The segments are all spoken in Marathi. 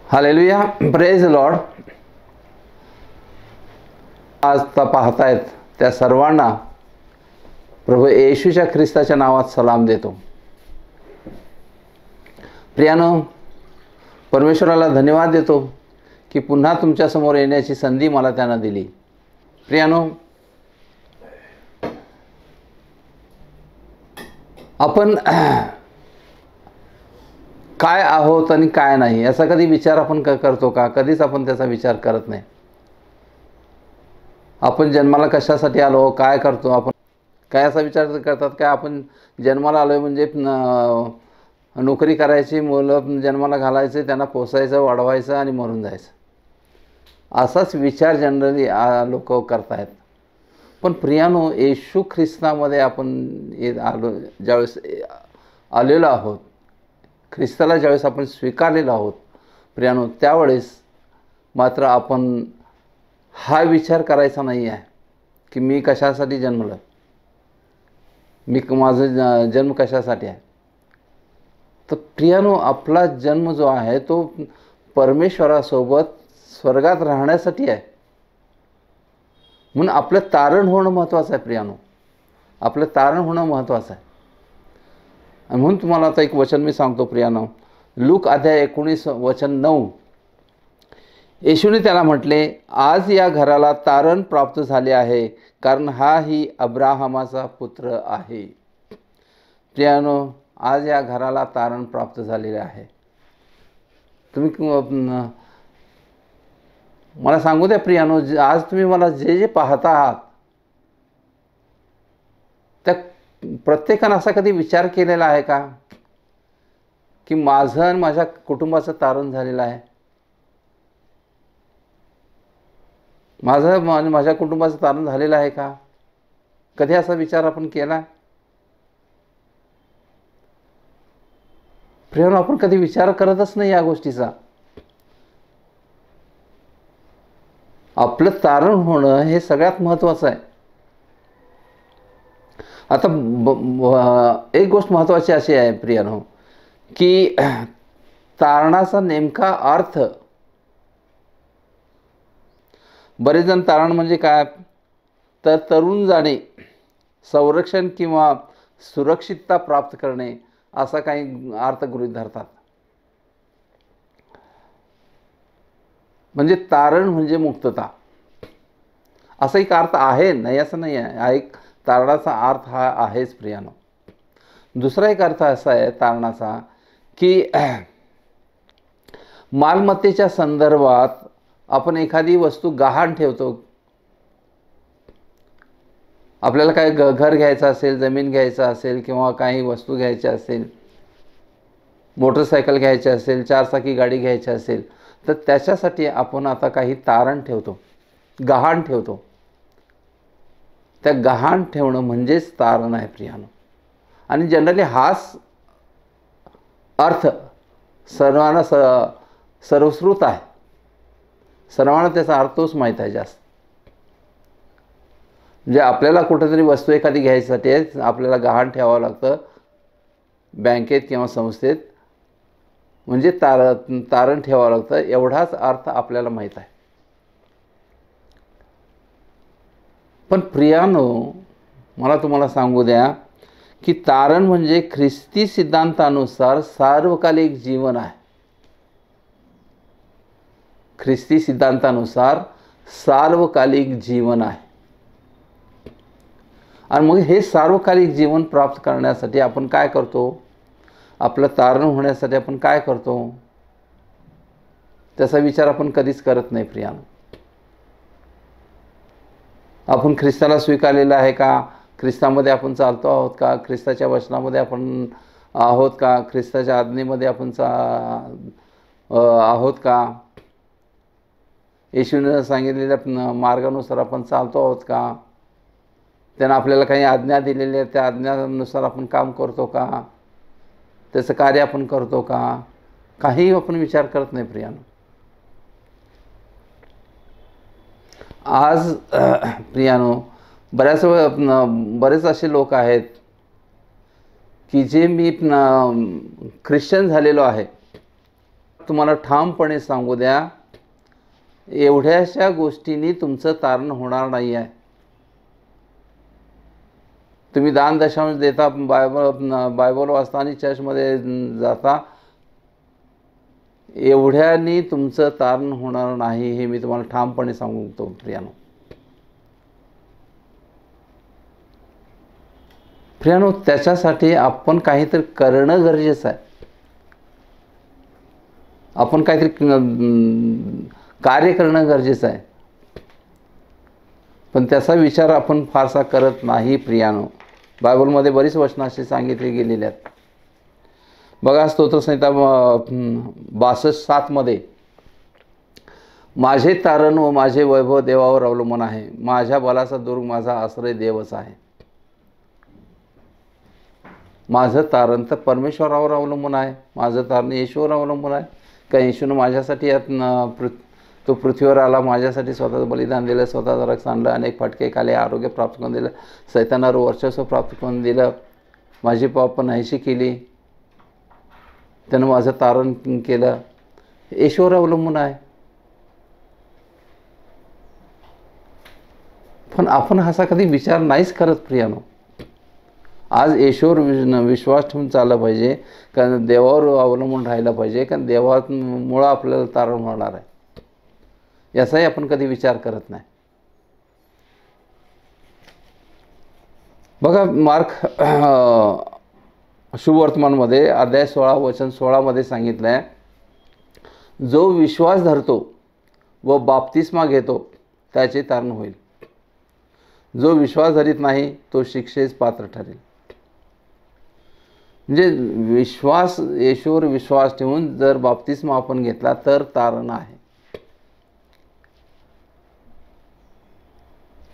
Hallelujah, praise Lord. आज पाहतायत त्या सर्वांना प्रभू येशूच्या ख्रिस्ताच्या नावात सलाम देतो. प्रियानो, परमेश्वराला धन्यवाद देतो की पुन्हा तुमच्यासमोर येण्याची संधी मला त्यानं दिली. प्रियानो, आपण काय आहोत आणि काय नाही याचा कधी विचार आपण करतो का? कधीच आपण त्याचा विचार करत नाही. आपण जन्माला कशासाठी आलो, काय करतो, आपण काय असा विचार करतात काय? आपण जन्माला आलो म्हणजे नोकरी करायची, मुलं जन्माला घालायचे, त्यांना पोसायचं, वाढवायचं आणि मरून जायचं, असाच विचार जनरली लोक करतायत. पण प्रियानो, येशू ख्रिस्तामध्ये आपण ज्यावेळेस आलेलो आहोत, ख्रिस्ताला ज्यावेळेस आपण स्वीकारलेलो आहोत प्रियानो, त्यावेळेस मात्र आपण हा विचार करायचा नाही आहे की मी कशासाठी जन्मलो, माझं जन्म कशासाठी आहे. तर प्रियानो, आपला जन्म जो आहे तो परमेश्वरासोबत स्वर्गात राहण्यासाठी आहे. म्हणून आपलं तारण होणं महत्त्वाचं आहे. प्रियानो, आपलं तारण होणं महत्त्वाचं आहे. आणि म्हणून तुम्हाला आता एक वचन मी सांगतो प्रियानो. लूक अध्याय 19 वचन 9. येशूने त्याला म्हटले, आज या घराला तारण प्राप्त झाले आहे, कारण हा ही अब्राहमाचा पुत्र आहे. प्रियानो, आज या घराला तारण प्राप्त झालेले आहे. तुम्ही मला सांगू द्या प्रियानो, आज तुम्ही मला जे जे पाहता आहात त्या प्रत्येकानं असा कधी विचार केलेला आहे का की माझं आणि माझ्या कुटुंबाचं तारण झालेलं आहे? माझं आणि माझ्या कुटुंबाचं तारण झालेलं आहे का? कधी असा विचार आपण केला? प्रियानो, आपण कधी विचार करतच नाही या गोष्टीचा. आपलं तारण होणं हे सगळ्यात महत्त्वाचं आहे. आता एक गोष्ट महत्त्वाची अशी आहे प्रियानो की तारणाचा नेमका अर्थ, बरेच जण तारण म्हणजे काय तर तरुण जाणे, संरक्षण किंवा सुरक्षितता प्राप्त करणे असा काही अर्थ गृहीत धरतात. म्हणजे तारण म्हणजे मुक्तता, असा एक अर्थ आहे, नाही असं नाही आहे. हा एक तारणाचा अर्थ हा आहेच प्रियानो. दुसरा एक अर्थ असा आहे तारणाचा की मालमत्तेच्या संदर्भात आपण एखादी वस्तू गहाण ठेवतो. आपल्याला काय घर घ्यायचं असेल, जमीन घ्यायचं असेल किंवा काही वस्तू घ्यायच्या असेल, मोटरसायकल घ्यायची असेल, चारचाकी गाडी घ्यायची असेल, तर त्याच्यासाठी आपण आता काही तारण ठेवतो, गहाण ठेवतो. त्या गहाण ठेवणं म्हणजेच तारण आहे प्रियानो. आणि जनरली हाच अर्थ सर्वांना सर्वश्रुत आहे. सर्वांना त्याचा अर्थ तोच माहीत आहे जास्त. म्हणजे आपल्याला कुठेतरी वस्तू एखादी घ्यायसाठी आपल्याला गहाण ठेवावं लागतं बँकेत किंवा संस्थेत, म्हणजे तारण ठेवावं लागतं, एवढाच अर्थ आपल्याला माहीत आहे. पण प्रियानो, मला तुम्हाला सांगू द्या की तारण म्हणजे ख्रिस्ती सिद्धांतानुसार सार्वकालिक जीवन आहे. ख्रिस्ती सिद्धांतानुसार सार्वकालिक जीवन आहे. आणि मग हे सार्वकालिक जीवन प्राप्त करण्यासाठी आपण काय करतो? आपलं तारण होण्यासाठी आपण काय करतो? त्याचा विचार आपण कधीच करत नाही प्रियानो. आपण ख्रिस्ताला स्वीकारलेलं आहे का? ख्रिस्तामध्ये आपण चालतो आहोत का? ख्रिस्ताच्या वचनामध्ये आपण आहोत का? ख्रिस्ताच्या आज्ञेमध्ये आपण आहोत का? येशूने सांगितलेल्या मार्गानुसार आपण चालतो आहोत का? त्यानं आपल्याला काही आज्ञा दिलेल्या त्या आज्ञानुसार आपण काम करतो का? त्याचं कार्य आपण करतो का? काही आपण विचार करत नाही प्रियानो. आज प्रियानो बरेच असे लोक आहेत की जे मी ख्रिश्चन झालेलो आहे तुम्हाला ठामपणे सांगू द्या, एवढ्याशा गोष्टींनी तुमचं तारण होणार नाही आहे. तुम्ही दान दशांश देता, बायबल वाचता आणि चर्चमध्ये जाता, एवढ्यानी तुमचं तारण होणार नाही, हे मी तुम्हाला ठामपणे सांगतो प्रियानो. प्रियानो, त्याच्यासाठी आपण काहीतरी करणं गरजेचं आहे. आपण काहीतरी कार्य करणं गरजेचं आहे. पण त्याचा विचार आपण फारसा करत नाही प्रियानो. बायबलमध्ये बरीच वचनं अशी सांगितली गेलेली आहेत. बघा, स्तोत्रसंहिता 62:7 मध्ये, माझे तारण व माझे वैभव देवावर अवलंबून आहे. माझ्या बलाचा दुर्ग माझा आश्रय देवच आहे. माझं तारण तर परमेश्वरावर अवलंबून आहे. माझं तारण येशूवर अवलंबून आहे. का येशूनं माझ्यासाठी तो पृथ्वीवर आला, माझ्यासाठी स्वतःचं बलिदान दिलं, स्वतःचं रक्त आणलं, अनेक फटके खाले, आरोग्य प्राप्त करून दिलं, सैतानावर वर्चस्व प्राप्त करून दिलं, माझी पाप नाहीशी केली, त्यानं माझं तारण केलं. येशूवर अवलंबून आहे. पण आपण असा कधी विचार नाहीच करत प्रियानो. आज येशूवर विश्वास ठेवून चालला पाहिजे, कारण देवावर अवलंबून राहिलं पाहिजे, कारण देवामुळं आपल्याला तारण होणार आहे, याचाही आपण कधी विचार करत नाही. बघा, मार्क शुभवर्तमानमध्ये अध्याय 16 वचन 16 मध्ये सांगितलं आहे, जो विश्वास धरतो व बाप्तिस्मा घेतो त्याचे तारण होईल. जो विश्वास धरीत नाही तो शिक्षेस पात्र ठरेल. म्हणजे विश्वास, येशूवर विश्वास ठेवून जर बाप्तिस्मा आपण घेतला तर तारण आहे.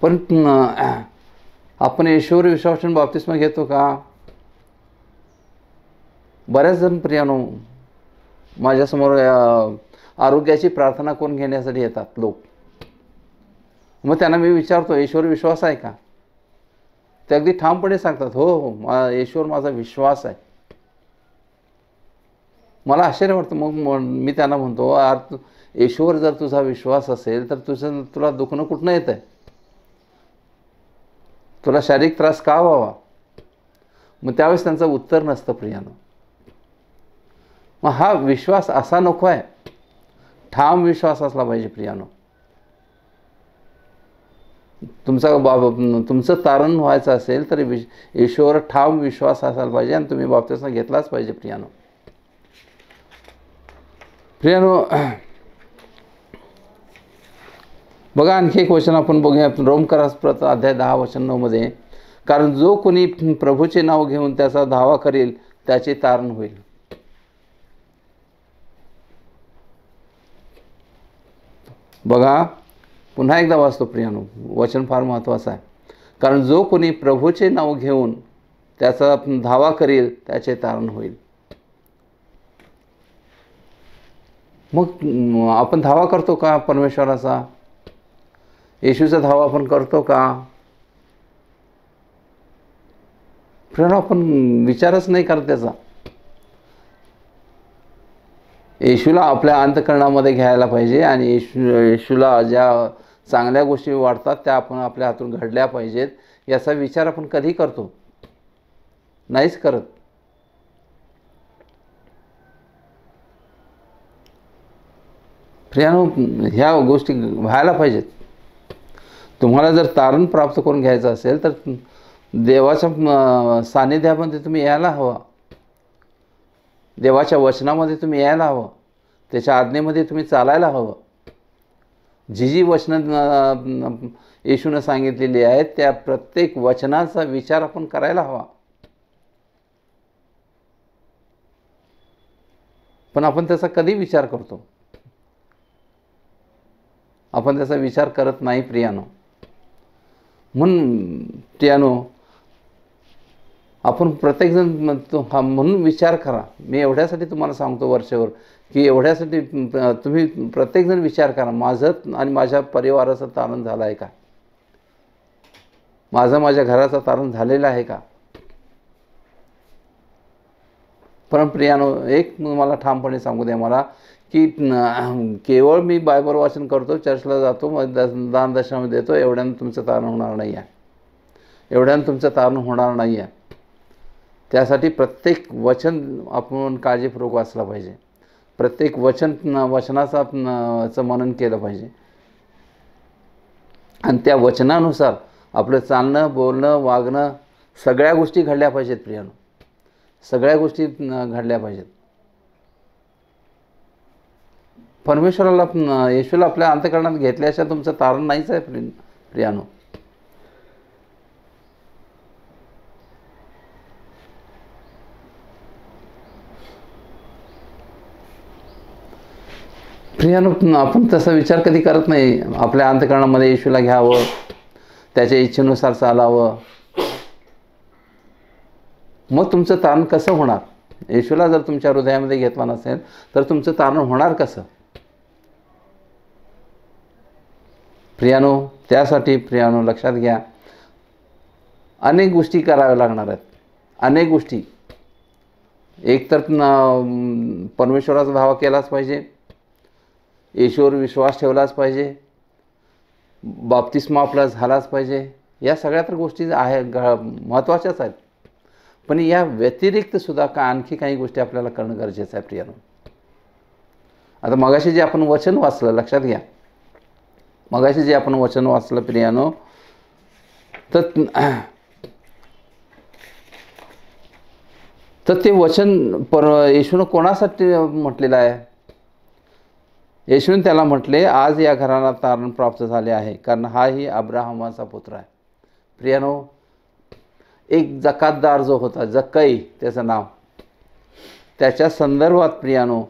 पण आपण येशूवर विश्वास ठेवून बाप्तिस्मा घेतो का? बऱ्याच जण प्रियानो माझ्यासमोर आरोग्याची प्रार्थना करून घेण्यासाठी येतात लोक. मग त्यांना मी विचारतो, येशूवर विश्वास आहे का? ते अगदी ठामपणे सांगतात, हो, येशूवर माझा विश्वास आहे. मला आश्चर्य वाटतं. मग मी त्यांना म्हणतो, यार, येशूवर जर तुझा विश्वास असेल तर तुला दुखणं कुठनं येत आहे? तुला शारीरिक त्रास का व्हावा? मग त्यावेळेस त्यांचं उत्तर नसतं प्रियानो. मग हा विश्वास असा नको आहे, ठाम विश्वास असला पाहिजे प्रियानो. तुमचं तारण व्हायचं असेल तर येशूवर ठाम विश्वास असायला पाहिजे आणि तुम्ही बाप्तिस्मा घेतलाच पाहिजे प्रियानो. बघा, आणखी एक वचन आपण बघूया, रोमकरास अध्याय 10 वचन 9 मध्ये, कारण जो कोणी प्रभूचे नाव घेऊन त्याचा धावा करेल त्याचे तारण होईल. बघा, पुन्हा एकदा वाचतो प्रियानो, वचन फार महत्त्वाचं आहे. कारण जो कोणी प्रभूचे नाव घेऊन त्याचा धावा करेल त्याचे तारण होईल. मग आपण धावा करतो का परमेश्वराचा? येशूचा धावा आपण करतो का? प्रियानो, आपण विचारच नाही करत त्याचा. येशूला आपल्या अंतःकरणामध्ये घ्यायला पाहिजे आणि येशूला ज्या चांगल्या गोष्टी वाटतात त्या आपण आपल्या हातून घडल्या पाहिजेत, याचा विचार आपण कधी करतो? नाहीच करत. प्रियानो, ह्या गोष्टी व्हायला पाहिजेत. तुम्हाला जर तारण प्राप्त करून घ्यायचं असेल तर देवाच्या सानिध्यामध्ये तुम्ही यायला हवा. देवाच्या वचनामध्ये तुम्ही यायला हवं. त्याच्या आज्ञेमध्ये तुम्ही चालायला हवं. जी वचनं येशूनं सांगितलेली आहेत त्या प्रत्येक वचनाचा विचार आपण करायला हवा. पण आपण त्याचा कधी विचार करतो? आपण त्याचा विचार करत नाही प्रियानो. म्हणून प्रियानो, आपण प्रत्येकजण म्हणून विचार करा. मी एवढ्यासाठी तुम्हाला सांगतो वर्षभर, की एवढ्यासाठी तुम्ही प्रत्येकजण विचार करा, माझं आणि माझ्या परिवाराचं तारण झालं आहे का? माझ्या घराचं तारण झालेलं आहे का? पण प्रियानो, एक मला ठामपणे सांगू द्या मला, की केवळ मी बायबल वाचन करतो, चर्चला जातो, मग दान दशमी देतो, एवढ्यानं तुमचं तारण होणार नाही आहे. एवढ्यानं तुमचं तारण होणार नाही आहे. त्यासाठी प्रत्येक वचन आपण काळजीपूर्वक वाचलं पाहिजे. प्रत्येक वचनाचं मनन केलं पाहिजे आणि त्या वचनानुसार आपलं चालणं, बोलणं, वागणं सगळ्या गोष्टी घडल्या पाहिजेत प्रियानो. सगळ्या गोष्टी घडल्या पाहिजेत. परमेश्वराला, येशूला आपल्या अंतःकरणात घेतल्याशिवाय तुमचं तारण नाहीच आहे प्रियानो. प्रियानो, आपण तसा विचार कधी करत नाही. आपल्या अंतःकरणामध्ये येशूला घ्यावं, त्याच्या इच्छेनुसार चालावं. मग तुमचं तारण कसं होणार? येशूला जर तुमच्या हृदयामध्ये घेतला नसेल तर तुमचं तारण होणार कसं? प्रियानो, त्यासाठी प्रियानो लक्षात घ्या, अनेक गोष्टी कराव्या लागणार आहेत. अनेक गोष्टी. एक तर परमेश्वराचा धावा केलाच पाहिजे, येशूवर विश्वास ठेवलाच पाहिजे, बाप्तिस्मा आपला झालाच पाहिजे. या सगळ्या तर गोष्टी महत्त्वाच्याच आहेत. पण या व्यतिरिक्त सुद्धा आणखी काही गोष्टी आपल्याला करणं गरजेचं आहे प्रियानो. आता मगाशी जे आपण वचन वाचलं, लक्षात घ्या, मगाशी जे आपण वचन वाचलं प्रियानो, तर ते वचन येशूनं कोणासाठी म्हटलेलं आहे? येशूने त्याला म्हटले, आज या घराला तारण प्राप्त झाले आहे, कारण हाही अब्राहमाचा पुत्र आहे. प्रियानो, एक जकातदार जो होता, जक्कई त्याचं नाव, त्याच्या संदर्भात प्रियानो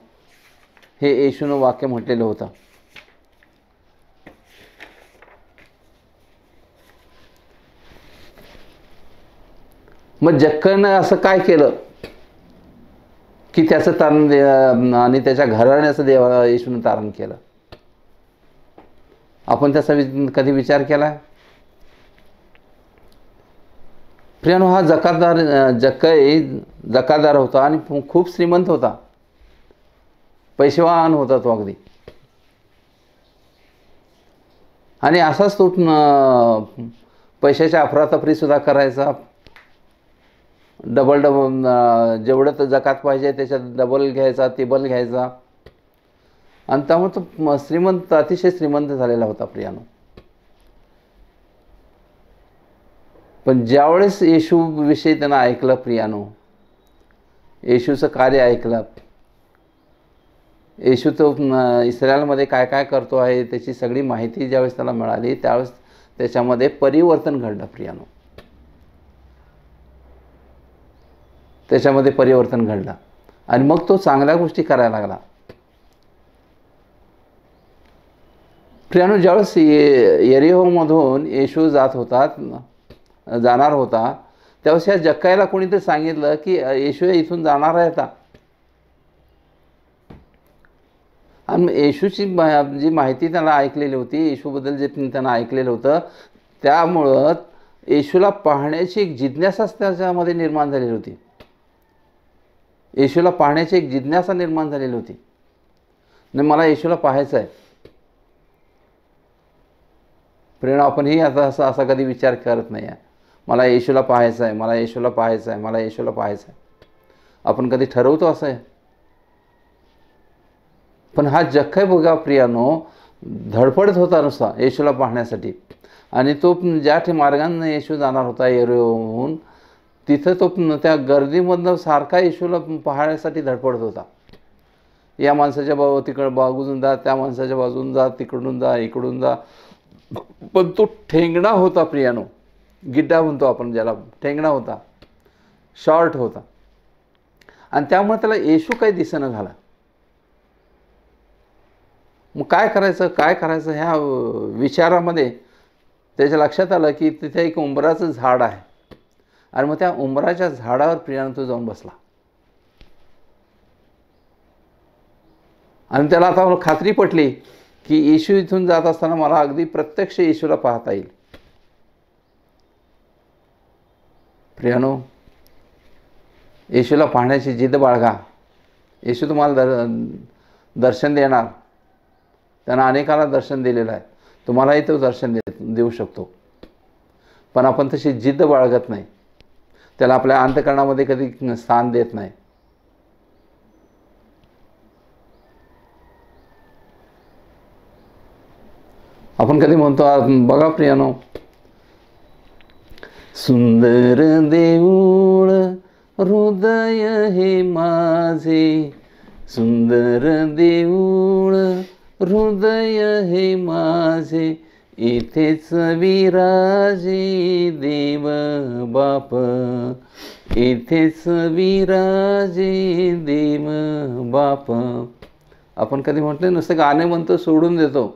हे येशूनं वाक्य म्हटलेलं होतं. मग जक्कईनं असं काय केलं की त्याचं तारण आणि त्याच्या घराण्याचं येशूनं तारण केलं? आपण त्याचा कधी विचार केला? प्रियानो, हा जक्कई जकातदार होता आणि खूप श्रीमंत होता, पैसेवान होता तो अगदी. आणि असाच तो पैशाच्या अफरातफरीसुद्धा करायचा. डबल जेवढं तर जकात पाहिजे त्याच्यात डबल घ्यायचा, टिबल घ्यायचा. आणि त्यामुळे तो श्रीमंत, अतिशय श्रीमंत झालेला होता प्रियानो. पण ज्यावेळेस येशूविषयी त्यानं ऐकलं प्रियानो, येशूचं कार्य ऐकलं, येशू तो इस्रायलमध्ये काय काय करतो आहे त्याची सगळी माहिती ज्यावेळेस त्याला मिळाली, त्यावेळेस त्याच्यामध्ये परिवर्तन घडलं प्रियानो. त्याच्यामध्ये परिवर्तन घडलं आणि मग तो चांगल्या गोष्टी करायला लागला. प्रियानो, ज्यावेळेस यरीहोमधून येशू जाणार होता, त्यावेळेस या जक्काईला कोणीतरी सांगितलं की येशू इथून जाणार आहे आता. आणि येशूची जी माहिती त्याला ऐकलेली होती, येशूबद्दल जे त्यांना ऐकलेलं होतं, त्यामुळं येशूला पाहण्याची एक जिज्ञासाच त्याच्यामध्ये निर्माण झालेली होती. येशूला पाहण्याची एक जिज्ञासा निर्माण झालेली होती. नाही, मला येशूला पाहायचं आहे. प्रेरणा, आपणही आता असा कधी विचार करत नाही आहे, मला येशूला पाहायचं आहे, मला येशूला पाहायचं आहे, मला येशूला पाहायचं आहे. आपण कधी ठरवतो असं आहे? पण हा जक्कई बघा प्रियानो, धडपडत होता नुसता येशूला पाहण्यासाठी. आणि तो ज्या मार्गाने येशू जाणार होता यरीहोहून, तिथं तो त्या गर्दीमधनं सारखा येशूला पाहण्यासाठी धडपडत होता. या माणसाच्या बाजून जा, त्या माणसाच्या बाजून जा, तिकडून जा, इकडून जा. पण तो ठेंगणा होता प्रियानो, गिड्डा म्हणतो आपण ज्याला, ठेंगणा होता, शॉर्ट होता. आणि त्यामुळे त्याला येशू काही दिसेना झाला. मग काय करायचं ह्या विचारामध्ये त्याच्या लक्षात आलं की तिथे एक उंबराचं झाड आहे. आणि मग त्या उंबराच्या झाडावर प्रियानो तो जाऊन बसला. आणि त्याला आता खात्री पटली की येशू इथून जात असताना मला अगदी प्रत्यक्ष येशूला पाहता येईल. प्रियानो, येशूला पाहण्याची जिद्द बाळगा. येशू तुम्हाला दर्शन देणार. त्यांना अनेकाला दर्शन दिलेलं आहे. तुम्हालाही तो दर्शन देऊ शकतो. पण आपण तशी जिद्द बाळगत नाही. त्याला आपल्या अंतःकरणामध्ये कधी स्थान देत नाही. आपण कधी म्हणतो, बघा प्रियानो, सुंदर देऊळ हृदय हे माझे, सुंदर देऊळ हृदय हे माझे, इथेच विराजे देव बाप, इथेच विराजे देव बाप. आपण कधी म्हटले नुसतं गाणे म्हणतो, सोडून देतो.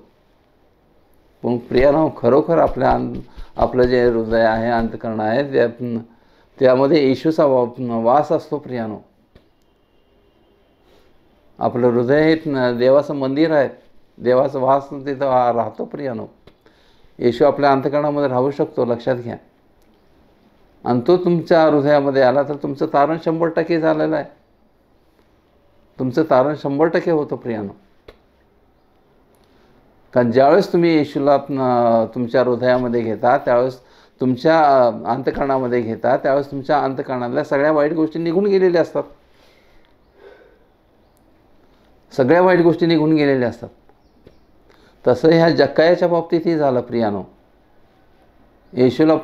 पण प्रियानो, खरोखर आपलं जे हृदय आहे, अंतःकरण आहे, त्यामध्ये येशूचा वास असतो. प्रियानो, आपलं हृदय हे देवाचं मंदिर आहे. देवाचा वास तिथं राहतो. प्रियानो, येशू आपल्या अंतःकरणामध्ये राहू शकतो, लक्षात घ्या. आणि तो तुमच्या हृदयामध्ये आला तर तुमचं तारण 100% झालेलं आहे. तुमचं तारण 100% होतं. प्रियानो, कारण ज्यावेळेस तुम्ही येशूला तुमच्या हृदयामध्ये घेता, त्यावेळेस तुमच्या अंतःकरणामध्ये घेता, त्यावेळेस तुमच्या अंतःकरणातल्या सगळ्या वाईट गोष्टी निघून गेलेल्या असतात. सगळ्या वाईट गोष्टी निघून गेलेल्या असतात. तसं ह्या जक्कायाच्या बाबतीतही झालं. प्रियानो, येशूला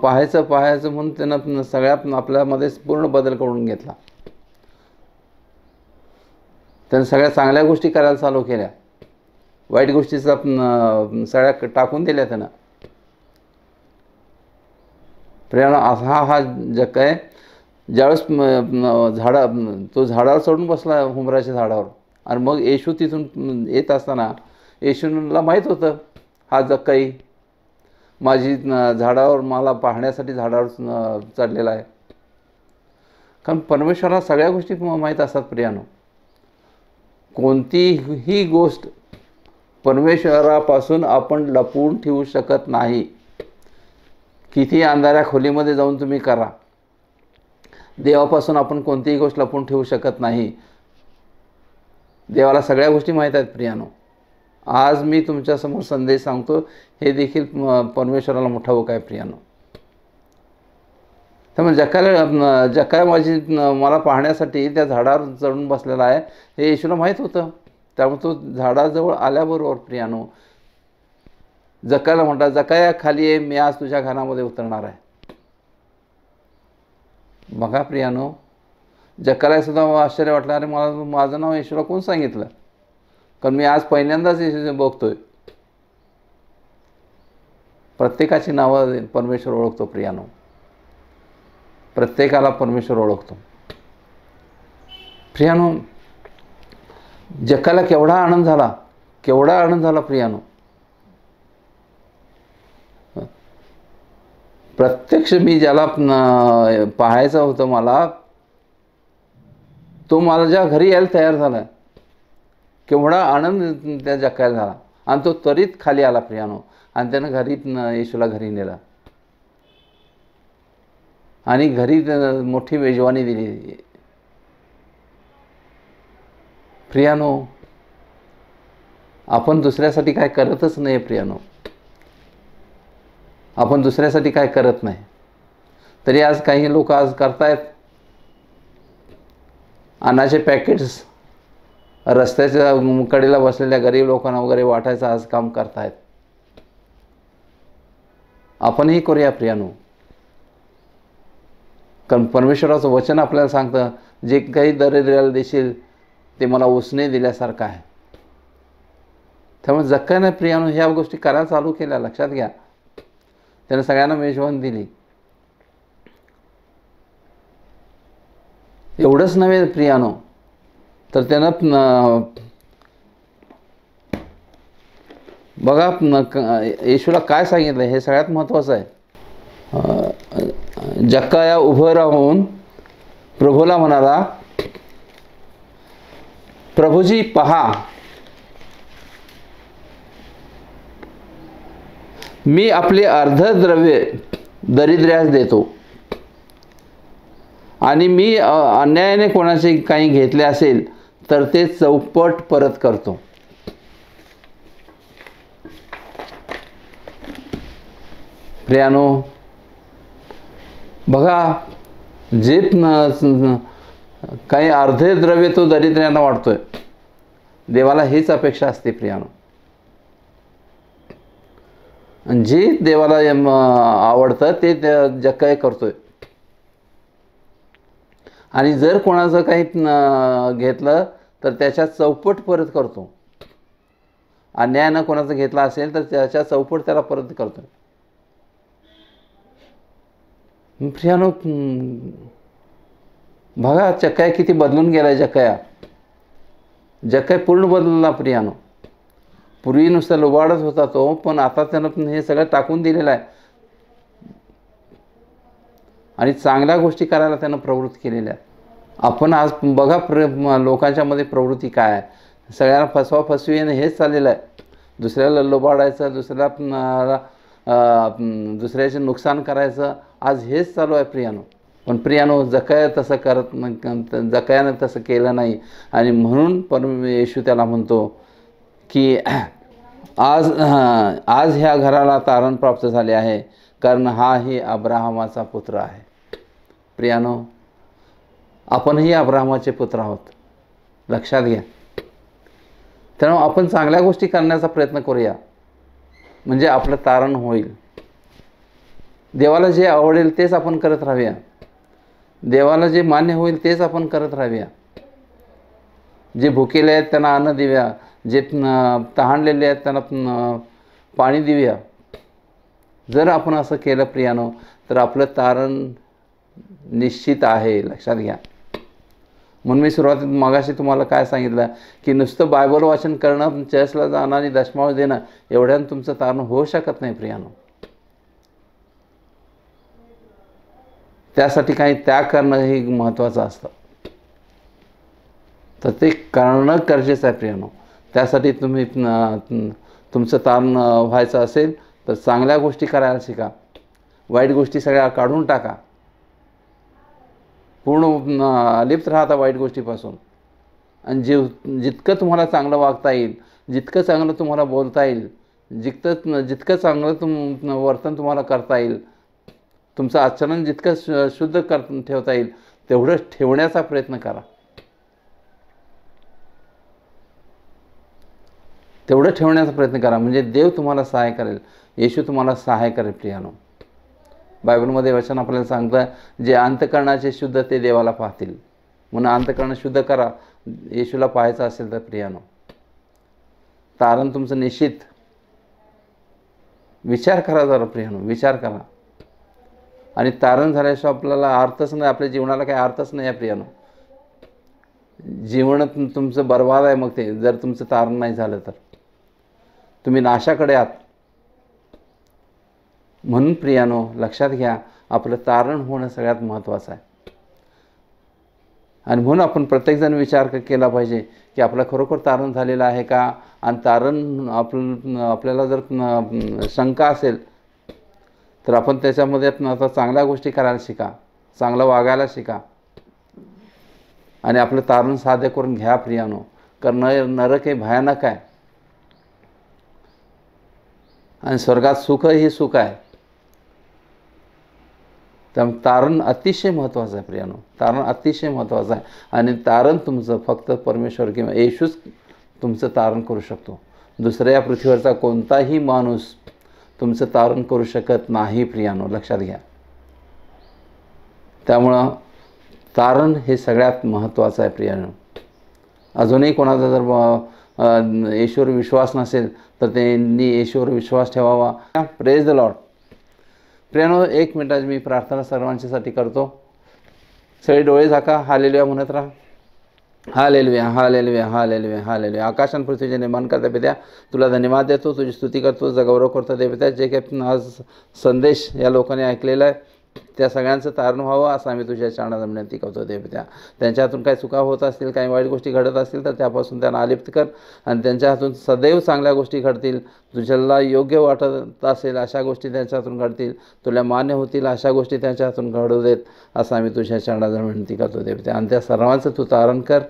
पाहायचं म्हणून त्यानं सगळ्या आपल्यामध्ये पूर्ण बदल करून घेतला. त्यानं सगळ्या चांगल्या गोष्टी करायला चालू केल्या. वाईट गोष्टीचा सगळ्या टाकून दिल्या त्यानं. प्रियानो, हा जक्काय ज्यावेळेस तो झाडावर चढून बसला, हुंबराच्या झाडावर, आणि मग येशू तिथून येत असताना येशूला माहीत होतं हा जक्काई माझी झाडावर मला पाहण्यासाठी झाडावर चढलेला आहे. कारण परमेश्वराला सगळ्या गोष्टी माहीत असतात. प्रियानो, कोणतीही गोष्ट परमेश्वरापासून आपण लपवून ठेवू शकत नाही. किती अंधाऱ्या खोलीमध्ये जाऊन तुम्ही करा, देवापासून आपण कोणतीही गोष्ट लपवून ठेवू शकत नाही. देवाला सगळ्या गोष्टी माहीत आहेत. प्रियानो, आज मी तुमच्यासमोर संदेश सांगतो, हे देखील परमेश्वराला मोठा होक आहे. प्रियानो, त्यामुळे जक्काय मला पाहण्यासाठी त्या झाडावर चढून बसलेला आहे हे येशूला माहीत होतं. त्यामुळे तो झाडाजवळ आल्याबरोबर प्रियानो जक्कायला म्हणतात, जक्काया खाली ये, मी आज तुझ्या घरामध्ये उतरणार आहे. बघा प्रियानो, जक्कायला सुद्धा आश्चर्य वाटलं, अरे मला माझं नाव येशूला कोण सांगितलं? कारण मी आज पहिल्यांदाच येशू बघतोय. प्रत्येकाची नावं परमेश्वर ओळखतो. प्रियानो, प्रत्येकाला परमेश्वर ओळखतो. प्रियानो, जक्कायला केवढा आनंद झाला प्रियानो. प्रत्यक्ष मी ज्याला पाहायचं होतं मला, तो माझ्या घरी यायला तयार झाला. केवढा आनंद त्या जक्कायला झाला. आणि तो त्वरित खाली आला. प्रियानो, आणि त्यानं येशूला घरी नेलं आणि घरी मोठी मेजवानी दिली. प्रियानो, आपण दुसऱ्यासाठी काय करतच नाही. प्रियानो, आपण दुसऱ्यासाठी काय करत नाही. तरी आज काही लोक आज करतायत, अन्नाचे पॅकेट्स रस्त्याच्या कडेला बसलेल्या गरीब लोकांना वगैरे वाटायचं आज काम करतायत. आपणही करूया प्रियानो. कारण परमेश्वराचं वचन आपल्याला सांगतं, जे काही दरिद्र्याला देशील ते मला उसने दिल्यासारखं आहे. त्यामुळे जक्कायने प्रियानो ह्या गोष्टी करायला चालू केल्या. लक्षात घ्या, त्याने सगळ्यांना मेजवानी दिली. एवढंच नव्हे प्रियानो, तर त्यानं बघा येशूला काय सांगितलं हे सगळ्यात महत्त्वाचं आहे. जक्काया उभं राहून प्रभूला म्हणाला, प्रभूजी पहा, मी आपले अर्धद्रव्य दरिद्र्यास देतो, आणि मी अन्यायाने कोणाचे काही घेतले असेल तर ते चौपट परत करतो. प्रियानो, बघा, जे काही अर्धे द्रव्य तो दरिद्र्यांना वाटतोय, देवाला हीच अपेक्षा असते प्रियानो. जे देवाला आवडतं ते जक्कय करतोय. आणि जर कोणाचं काही घेतलं तर त्याच्या चौपट परत करतो. अन्यायानं कोणाचं घेतलं असेल तर त्याच्या चौपट त्याला परत करतोय. प्रियानो, बघा जक्कय किती बदलून गेलाय. जक्कय पूर्ण बदलला प्रियानो. पूर्वी नुसतं लुबाडत होता तो, पण आता त्यानं हे सगळं टाकून दिलेलं आहे आणि चांगल्या गोष्टी करायला त्यानं प्रवृत्त केलेल्या आहेत. आपण आज बघा लोकांच्या मध्ये प्रवृत्ती काय आहे. सगळ्यांना फसवाफसवी हेच चाललेलं आहे. दुसऱ्याला लुबाडायचं, दुसऱ्याचे नुकसान करायचं, आज हेच चालू आहे प्रियानो. पण प्रियानो, जक्कय तसं जक्कयानं तसं केलं नाही. आणि म्हणून येशू त्याला म्हणतो की आज ह्या घराला तारण प्राप्त झाले आहे, कारण हाही अब्राहमाचा पुत्र आहे. प्रियानो, आपणही अब्राहमाचे पुत्र आहोत, लक्षात घ्या. त्यामुळे आपण चांगल्या गोष्टी करण्याचा प्रयत्न करूया, म्हणजे आपलं तारण होईल. देवाला जे आवडेल तेच आपण करत राहूया. देवाला जे मान्य होईल तेच आपण करत राहूया. जे भुकेले आहेत त्यांना अन्न देऊया, जे तहानलेले आहेत त्यांना पाणी देऊया. जर आपण असं केलं प्रियानो, तर आपलं तारण निश्चित आहे, लक्षात घ्या. म्हणून मी सुरुवातीत मगाशी तुम्हाला काय सांगितलं की नुसतं बायबल वाचन करणं, चर्चला जाणं आणि दशमांश देणं एवढ्यानं तुमचं तारण होऊ शकत नाही प्रियानो. त्यासाठी काही त्याग करणं हे महत्त्वाचं असतं. तर ते करणं गरजेचं आहे प्रियानो. त्यासाठी तुम्ही तुमचं तारण व्हायचं असेल तर चांगल्या गोष्टी करायला शिका. वाईट गोष्टी सगळ्या काढून टाका. पूर्ण अलिप्त राहता वाईट गोष्टीपासून. आणि जितकं तुम्हाला चांगलं वागता येईल, जितकं चांगलं तुम्हाला बोलता येईल, जितकं चांगलं वर्तन तुम्हाला करता येईल, तुमचं आचरण जितकं शुद्ध ठेवता येईल तेवढं ठेवण्याचा प्रयत्न करा. तेवढं ठेवण्याचा प्रयत्न करा, म्हणजे देव तुम्हाला सहाय्य करेल, येशू तुम्हाला सहाय्य करेल प्रियानो. बायबलमध्ये वचन आपल्याला सांगतं, जे अंतःकरणाचे शुद्ध ते देवाला पाहतील. म्हणून अंतःकरण शुद्ध करा येशूला पाहायचं असेल तर प्रियानो. तारण तुमचं निश्चित. विचार करा जरा प्रियानो, विचार करा. आणि तारण झाल्याशिवाय आपल्याला अर्थच नाही, आपल्या जीवनाला काही अर्थच नाही आहे प्रियानो. जीवन तुमचं बरबाद आहे मग ते, जर तुमचं तारण नाही झालं तर तुम्ही नाशाकडे आहात. म्हणून प्रियानो, लक्षात घ्या, आपलं तारण होणं सगळ्यात महत्त्वाचं आहे. आणि म्हणून आपण प्रत्येकजण विचार केला पाहिजे की आपलं खरोखर तारण झालेलं आहे का. आणि तारण आपल्याला जर शंका असेल तर आपण त्याच्यामध्ये आता चांगल्या गोष्टी करायला शिका, चांगलं वागायला शिका आणि आपलं तारण साध्य करून घ्या प्रियानो. कारण नरक हे भयानक आहे आणि स्वर्गात सुख ही सुख आहे. त्यामुळे तारण अतिशय महत्त्वाचं आहे प्रियानो. तारण अतिशय महत्त्वाचं आहे. आणि तारण तुमचं फक्त परमेश्वर किंवा येशूच तुमचं तारण करू शकतो. दुसऱ्या या पृथ्वीवरचा कोणताही माणूस तुमचं तारण करू शकत नाही प्रियानो, लक्षात घ्या. त्यामुळं तारण हे सगळ्यात महत्त्वाचं आहे प्रियानो. अजूनही कोणाचा जर येशूवर विश्वास नसेल तर त्यांनी येशूवर विश्वास ठेवावा. Praise the Lord. प्रियानो, 1 मिनिटाची मी प्रार्थना सर्वांच्यासाठी करतो. सगळे डोळे झाका, हालेलुया म्हणत राहा. Hallelujah, hallelujah, hallelujah, hallelujah. आकाश आणि पृथ्वीचे निर्माण करता पित्या, तुला धन्यवाद देतो, तुझी स्तुती करतो, तुझा गौरव करतो दे पित्या. जे काही आज संदेश या लोकांनी ऐकलेला आहे त्या सगळ्यांचं तारण व्हावं असं आम्ही तुझ्या चरणात विनंती करतो दे पित्या. त्यांच्या हातून काही चुका होत असतील, काही वाईट गोष्टी घडत असतील तर त्यापासून त्यांना अलिप्त कर आणि त्यांच्या हातून सदैव चांगल्या गोष्टी घडतील. तुझ्याला योग्य वाटत असेल अशा गोष्टी त्यांच्या हातून घडतील, तुला मान्य होतील अशा गोष्टी त्यांच्या हातून घडू देत असं आम्ही तुझ्या चरणात विनंती करतो दे पित्या. आणि त्या सर्वांचं तू तारण कर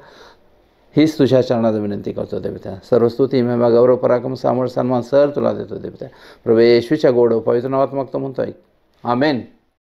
हीच तुझ्या चरणात विनंती करतो देवत्या. सर्व स्तुती महिमा गौरव पराक्रम सामोर सन्मान सर तुला देतो देवत्या. प्रभू येशूच्या गोड पवित्र नावात मागतो म्हणतो ऐक. आमेन.